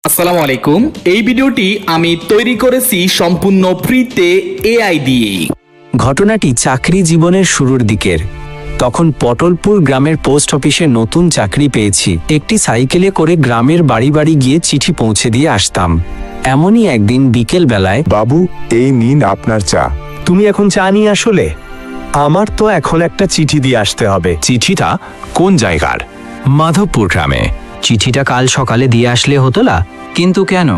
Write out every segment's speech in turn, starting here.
আসসালামু আলাইকুম। এই ভিডিওটি আমি তৈরি করেছি সম্পূর্ণ ফ্রিতে এআই দিয়ে। ঘটনাটি চাকরি জীবনের শুরুর দিকের। তখন পটলপুর গ্রামের পোস্ট অফিসে নতুন চাকরি পেয়েছি। একটি সাইকেলে করে গ্রামের বাড়ি বাড়ি গিয়ে চিঠি পৌঁছে দিয়ে আসতাম। এমনই একদিন বিকেল বেলায়, বাবু, এই নিন আপনার চা। তুমি এখন চা নিয়ে আসলে? আমার তো এখন একটা চিঠি দিয়ে আসতে হবে। চিঠিটা কোন জায়গার? মাধবপুর গ্রামে। চিঠিটা কাল সকালে দিয়ে আসলে হতো না? কিন্তু কেন?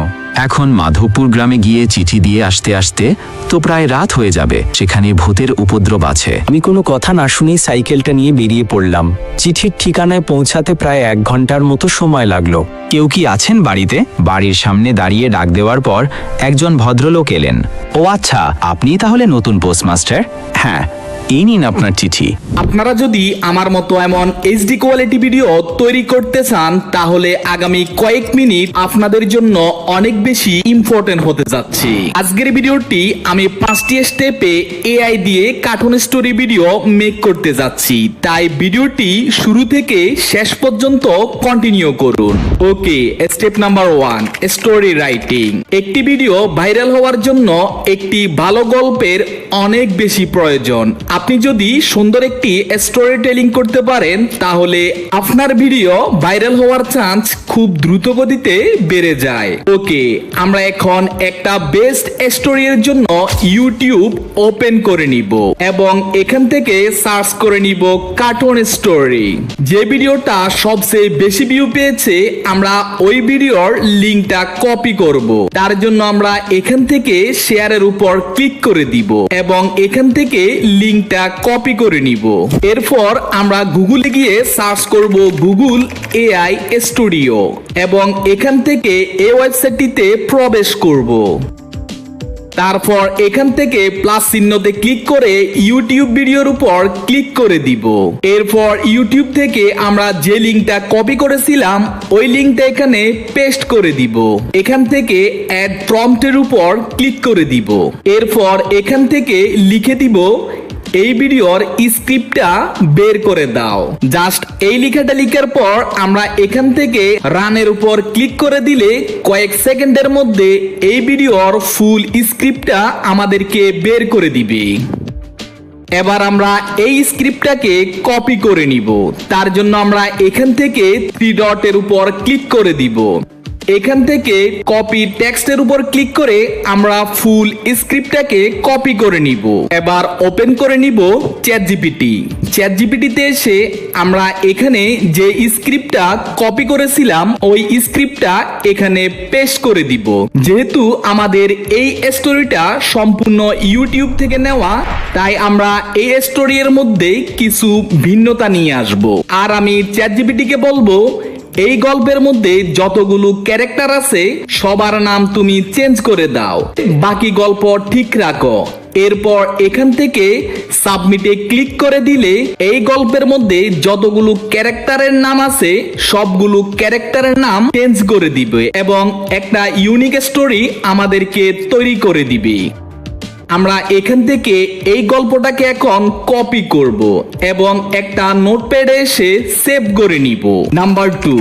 এখন মাধবপুর গ্রামে গিয়ে চিঠি দিয়ে আসতে আসতে তো প্রায় রাত হয়ে যাবে। সেখানে ভূতের উপদ্রব আছে। আমি কোনো কথা না শুনেই সাইকেলটা নিয়ে বেরিয়ে পড়লাম। চিঠির ঠিকানায় পৌঁছাতে প্রায় 1 ঘন্টার মতো সময় লাগলো। কেউ কি আছেন বাড়িতে? বাড়ির সামনে দাঁড়িয়ে ডাক দেওয়ার পর একজন ভদ্রলোক এলেন। ও আচ্ছা, আপনি তাহলে নতুন পোস্টমাস্টার? হ্যাঁ, এই নিন আপনার চিঠি। আপনারা যদি আমার মতো এমন এইচডি কোয়ালিটি ভিডিও তৈরি করতে চান, তাহলে আগামী কয়েক মিনিট আপনাদের জন্য অনেক বেশি ইম্পর্টেন্ট হতে যাচ্ছে। আজকের ভিডিওটি আমি 5টি স্টেপে এআই দিয়ে কার্টুন স্টোরি ভিডিও মেক করতে যাচ্ছি, তাই ভিডিওটি শুরু থেকে শেষ পর্যন্ত কন্টিনিউ করুন। ওকে, স্টেপ নাম্বার 1, স্টোরি রাইটিং। একটি ভিডিও ভাইরাল হওয়ার জন্য একটি ভালো গল্পের অনেক বেশি প্রয়োজন। আপনি যদি সুন্দর একটি স্টোরি টেলিং করতে পারেন, তাহলে আপনার ভিডিও ভাইরাল হওয়ার চান্স খুব দ্রুত গতিতে বেড়ে যায়। ওকে, আমরা এখন একটা বেস্ট স্টোরি এর জন্য ইউটিউব ওপেন করে নিব এবং এখান থেকে সার্চ করে নিব কার্টুন স্টোরি। যে ভিডিওটা সবচেয়ে বেশি ভিউ পেয়েছে, আমরা ওই ভিডিওর লিংকটা কপি করব। তার জন্য আমরা এখান থেকে শেয়ারের উপর ক্লিক করে দিব এবং এখান থেকে লিংকটা কপি করে নিব। এরপর আমরা গুগলে গিয়ে সার্চ করব গুগল এআই স্টুডিও এবং এখান থেকে এই ওয়েবসাইটটিতে প্রবেশ করব। তারপর এখান থেকে প্লাস চিহ্নতে ক্লিক করে ইউটিউব ভিডিওর উপর ক্লিক করে দিব। এরপর ইউটিউব থেকে আমরা যে লিংকটা কপি করেছিলাম, ওই লিংকটা এখানে পেস্ট করে দিব। এখান থেকে অ্যাড প্রম্পটের উপর ক্লিক করে দিব। এরপর এখান থেকে লিখে দিব, এই ভিডিওর স্ক্রিপ্টটা বের করে দাও। জাস্ট এই লেখাটা লিখার পর আমরা এখান থেকে রানের উপর ক্লিক করে দিলে কয়েক সেকেন্ডের মধ্যে এই ভিডিওর ফুল স্ক্রিপ্টটা আমাদেরকে বের করে দিবে। এবার আমরা এই স্ক্রিপ্টটাকে কপি করে নিব। তার জন্য আমরা এখান থেকে 3 ডটের উপর ক্লিক করে দিব। এখান থেকে কপি টেক্সটের উপর ক্লিক করে আমরা ফুল স্ক্রিপ্টটাকে কপি করে নিব। এবার ওপেন করে নিব চ্যাটজিপিটিতে এসে আমরা এখানে যে স্ক্রিপ্টটা কপি করেছিলাম, ওই স্ক্রিপ্টটা এখানে পেস্ট করে দিব। যেহেতু আমাদের এই স্টোরিটা সম্পূর্ণ ইউটিউব থেকে নেওয়া, তাই আমরা এই স্টোরির মধ্যে কিছু ভিন্নতা নিয়ে আসব। আর আমি চ্যাটজিপিটিকে বলবো, এই গল্পের মধ্যে যতগুলো ক্যারেক্টার আছে সবার নাম তুমি চেঞ্জ করে দাও, বাকি গল্প ঠিক রাখো। এরপর এখান থেকে সাবমিটে ক্লিক করে দিলে এই গল্পের মধ্যে যতগুলো ক্যারেক্টারের নাম আছে সবগুলো ক্যারেক্টারের নাম চেঞ্জ করে দিবে এবং একটা ইউনিক স্টোরি আমাদেরকে তৈরি করে দিবে। আমরা এখান থেকে এই গল্পটাকে এখন কপি করব এবং একটা নোটপ্যাডে এসে সেভ করে নিব। Number 2,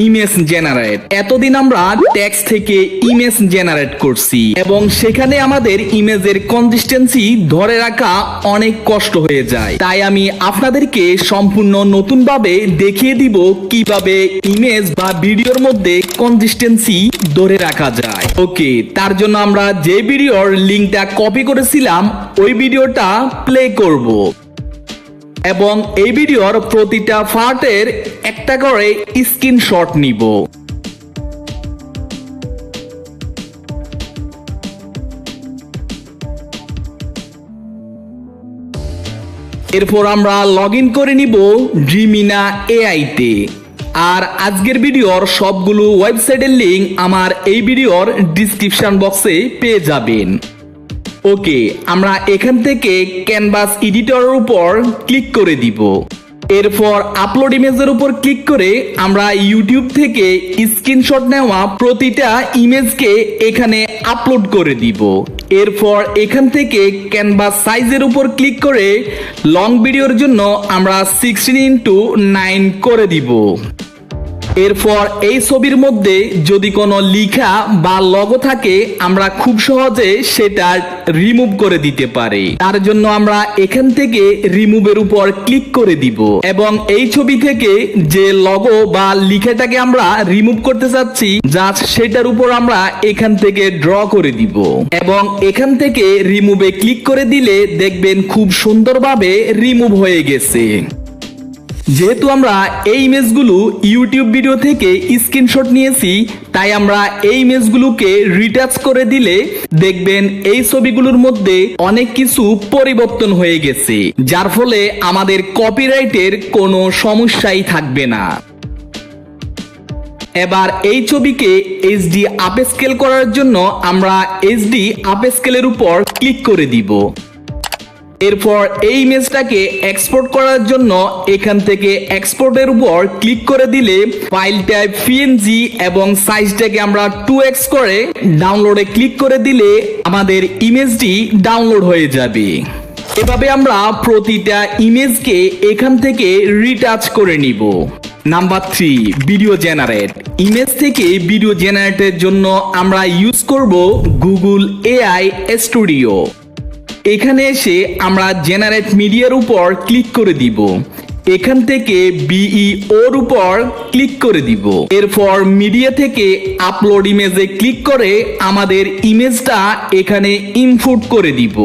image generate. এতদিন আমরা টেক্সট থেকে ইমেজ জেনারেট করছি এবং সেখানে আমাদের ইমেজের কনসিস্টেন্সি ধরে রাখা অনেক কষ্ট হয়ে যায়। তাই আমি আপনাদেরকে সম্পূর্ণ নতুন ভাবে দেখিয়ে দিব কিভাবে ইমেজ বা ভিডিওর মধ্যে কনসিস্টেন্সি ধরে রাখা যায়। ওকে, তার জন্য আমরা যে ভিডিওর লিংকটা কপি করেছিলাম ওই ভিডিওটা প্লে করব এবং এই ভিডিওর প্রতিটা পার্টের একটা করে স্ক্রিনশট নিব। এরপর আমরা লগ ইন করে নিব ড্রিমিনা এআইতে। আর আজকের ভিডিওর সবগুলো ওয়েবসাইটের লিংক আমার এই ভিডিওর ডিসক্রিপশন বক্সে পেয়ে যাবেন। ওকে, আমরা এখান থেকে ক্যানভাস এডিটরের উপর ক্লিক করে দিব। এরপর আপলোড ইমেজের উপর ক্লিক করে আমরা ইউটিউব থেকে স্ক্রিনশট নেওয়া প্রতিটা ইমেজকে এখানে আপলোড করে দিব। এরপর এখান থেকে ক্যানভাস সাইজের উপর ক্লিক করে লং ভিডিওর জন্য আমরা 16:9 করে দিব। এরপর এই ছবির মধ্যে যদি কোনো লেখা বা লগো থাকে আমরা খুব সহজে সেটা রিমুভ করে দিতে পারি। তার জন্য আমরা এখান থেকে রিমুভের উপর ক্লিক করে দিব এবং এই ছবি থেকে যে লগো বা লেখাটাকে আমরা রিমুভ করতে চাচ্ছি জাস্ট সেটার উপর আমরা এখান থেকে ড্র করে দিব এবং এখান থেকে রিমুভে ক্লিক করে দিলে দেখবেন খুব সুন্দরভাবে রিমুভ হয়ে গেছে। যেহেতু আমরা এই ইমেজগুলো ইউটিউব ভিডিও থেকে স্ক্রিনশট নিয়েছি তাই আমরা এই ইমেজগুলোকে রিটাচ করে দিলে দেখবেন এই ছবিগুলোর মধ্যে অনেক কিছু পরিবর্তন হয়ে গেছে, যার ফলে আমাদের কপিরাইটের কোনো সমস্যাই থাকবে না। এবার এই ছবিকে এইচডি আপস্কেল করার জন্য আমরা এইচডি আপস্কেলের উপর ক্লিক করে দিব। এরপর এই ইমেজটাকে এক্সপোর্ট করার জন্য এখান থেকে এক্সপোর্টের উপর ক্লিক করে দিলে ফাইল টাইপ পিএনজি এবং সাইজটাকে আমরা 2x করে ডাউনলোডে ক্লিক করে দিলে আমাদের ইমেজটি ডাউনলোড হয়ে যাবে। এভাবে আমরা প্রতিটা ইমেজকে এখান থেকে রিটাচ করে নিব। Number 3, video generate. ইমেজ থেকে ভিডিও জেনারেটের জন্য আমরা ইউজ করব গুগল এআই স্টুডিও। এখানে এসে আমরা জেনারেট মিডিয়ার উপর ক্লিক করে দিব। এখান থেকে বিইওর উপর ক্লিক করে দিব। এরপর মিডিয়া থেকে আপলোড ইমেজে ক্লিক করে আমাদের ইমেজটা এখানে ইনপুট করে দিব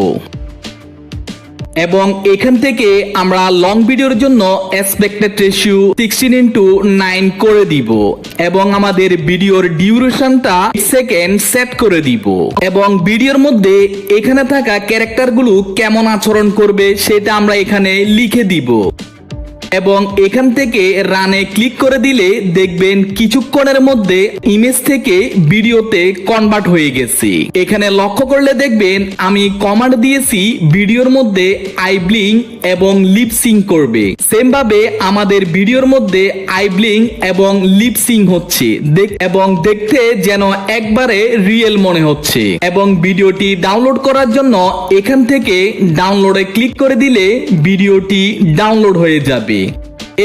এবং এখান থেকে আমরা লং ভিডিওর জন্য এক্সপেক্টেড রেশিও 16:9 করে দিব এবং আমাদের ভিডিওর ডিউরেশনটা সেকেন্ড সেট করে দিব এবং ভিডিওর মধ্যে এখানে থাকা ক্যারেক্টারগুলো কেমন আচরণ করবে সেটা আমরা এখানে লিখে দিব এবং এখান থেকে রানে ক্লিক করে দিলে দেখবেন কিছুক্ষণের মধ্যে ইমেজ থেকে ভিডিওতে কনভার্ট হয়ে গেছে। এখানে লক্ষ্য করলে দেখবেন আমি কমান্ড দিয়েছি ভিডিওর মধ্যে আই ব্লিং এবং লিপ সিং করবে। সেম ভাবে আমাদের ভিডিওর মধ্যে আই ব্লিং এবং লিপ সিং হচ্ছে এবং দেখতে যেন একবারে রিয়েল মনে হচ্ছে এবং ভিডিওটি ডাউনলোড করার জন্য এখান থেকে ডাউনলোডে ক্লিক করে দিলে ভিডিওটি ডাউনলোড হয়ে যাবে।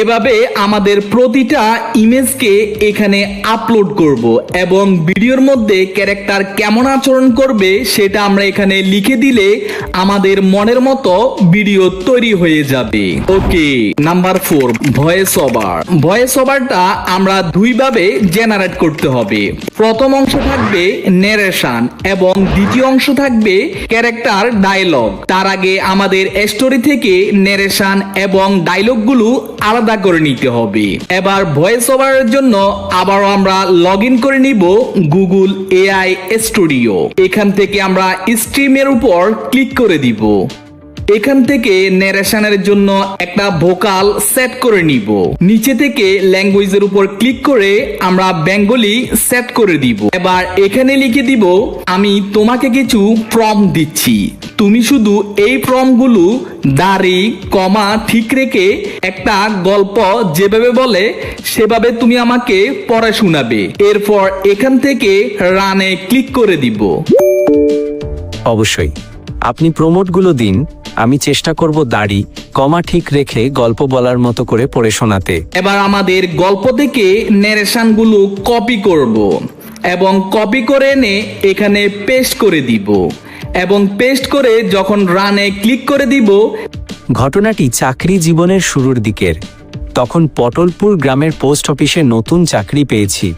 এভাবে আমাদের প্রতিটা ইমেজকে এখানে আপলোড করব এবং ভিডিওর মধ্যে ক্যারেক্টার কেমন আচরণ করবে সেটা আমরা এখানে লিখে দিলে আমাদের মনের মতো ভিডিও তৈরি হয়ে যাবে। ওকে, নাম্বার 4, ভয়েস ওভার। ভয়েস ওভারটা আমরা দুইভাবে জেনারেট করতে হবে। প্রথম অংশ থাকবে ন্যারেশন এবং দ্বিতীয় অংশ থাকবে ক্যারেক্টার ডায়লগ। তার আগে আমাদের স্টোরি থেকে ন্যারেশন এবং ডায়লগগুলো আলাদা করে নিতে হবে। এবার ভয়েস ওভারের জন্য আবারও আমরা লগ ইন করে নিব গুগল এআই স্টুডিও। এখান থেকে আমরা স্ট্রিমের উপর ক্লিক করে দিব। এখান থেকে ন্যারেশনের জন্য একটা ভোকাল সেট করে নিব। নিচে থেকে ল্যাঙ্গুয়েজের উপর ক্লিক করে আমরা বেঙ্গলি সেট করে দিব। এবার এখানে লিখে দিব আমি তোমাকে কিছু প্রম্পট দিচ্ছি, তুমি শুধু এই প্রম্পটগুলো দাড়ি কমা ঠিক রেখে একটা গল্প যেভাবে বলে সেভাবে তুমি আমাকে পড়ে শোনাবে। এরপর এখান থেকে রানে ক্লিক করে দিব। অবশ্যই আপনি প্রমোটগুলো দিন, আমি চেষ্টা করব দাড়ি কমা ঠিক রেখে গল্প বলার মতো করে পড়ে শোনাতে। এবার আমাদের গল্প থেকে ন্যারেশনগুলো কপি করব এবং কপি করে এনে এখানে পেস্ট করে দিব এবং পেস্ট করে যখন রানে ক্লিক করে দিব। ঘটনাটি চাকরি জীবনের শুরুর দিকের। তখন পটলপুর গ্রামের পোস্ট অফিসে নতুন চাকরি পেয়েছি।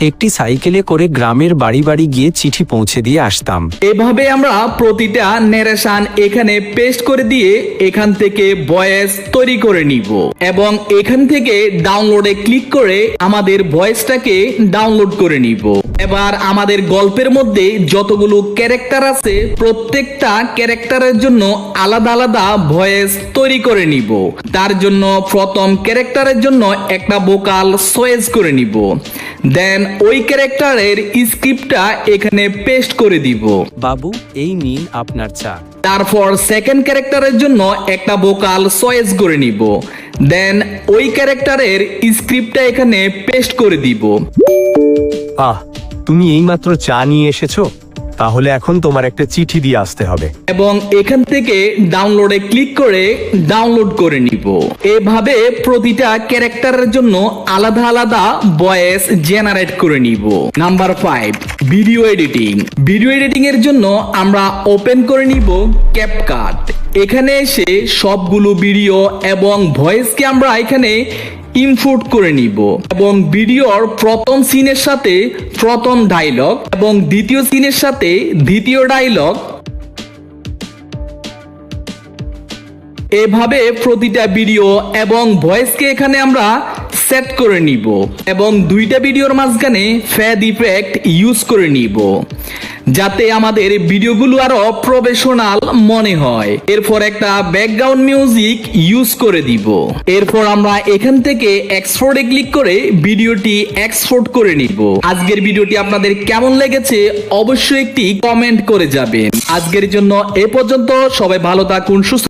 একটি সাইকেলে করে গ্রামের বাড়ি বাড়ি গিয়ে চিঠি পৌঁছে দিয়ে আসতাম। এভাবে আমরা প্রতিটা ন্যারেশন এখানে পেস্ট করে দিয়ে এখান থেকে ভয়েস তৈরি করে নিব এবং এখান থেকে ডাউনলোডে ক্লিক করে আমাদের ভয়েসটাকে ডাউনলোড করে নিব। এবার আমাদের গল্পের মধ্যে যতগুলো ক্যারেক্টার আছে প্রত্যেকটা ক্যারেক্টারের জন্য আলাদা আলাদা ভয়েস তৈরি করে নিব। তার জন্য প্রথম ক্যারেক্টারের জন্য একটা ভোকাল চয়েস করে নিব। দেন ওই ক্যারেক্টারের স্ক্রিপ্টটা এখানে পেস্ট করে দিব। বাবু, এই নিন আপনার চা। তারপর সেকেন্ড ক্যারেক্টারের জন্য একটা ভোকাল চয়েস করে নিব। দেন ওই ক্যারেক্টারের স্ক্রিপ্টটা এখানে পেস্ট করে দিব। তুমি এইমাত্র চা নিয়ে এসেছো? তাহলে এখন তোমার একটা চিঠি দিয়ে আসতে হবে। এবং এখান থেকে ডাউনলোডে ক্লিক করে ডাউনলোড করে নিব। এভাবে প্রতিটা ক্যারেক্টারের জন্য আলাদা আলাদা ভয়েস জেনারেট করে নিব। Number 5, video editing. Video editing এর জন্য আমরা ওপেন করে নিব ক্যাপকাট। এখানে এসে সবগুলো ভিডিও এবং ভয়েসকে আমরা এখানে ইনপুট করে নিব এবং ভিডিওর প্রথম সিনের সাথে প্রথম ডায়লগ এবং দ্বিতীয় সিনের সাথে দ্বিতীয় ডায়লগ, এভাবে প্রতিটা ভিডিও এবং ভয়েসকে এখানে আমরা সেট করে নিব এবং দুইটা ভিডিওর মাঝখানে ফেড ইফেক্ট ইউজ করে নিব যাতে আমাদের ভিডিওগুলো আরো প্রফেশনাল মনে হয়। এরপর একটা ব্যাকগ্রাউন্ড মিউজিক ইউজ করে দিব। এরপর আমরা এখান থেকে এক্সপোর্টে ক্লিক করে ভিডিওটি এক্সপোর্ট করে নিব। আজকের ভিডিওটি আপনাদের কেমন লেগেছে অবশ্যই একটি কমেন্ট করে যাবেন। আজকের জন্য এ পর্যন্ত। সবাই ভালো থাকুন, সুস্থ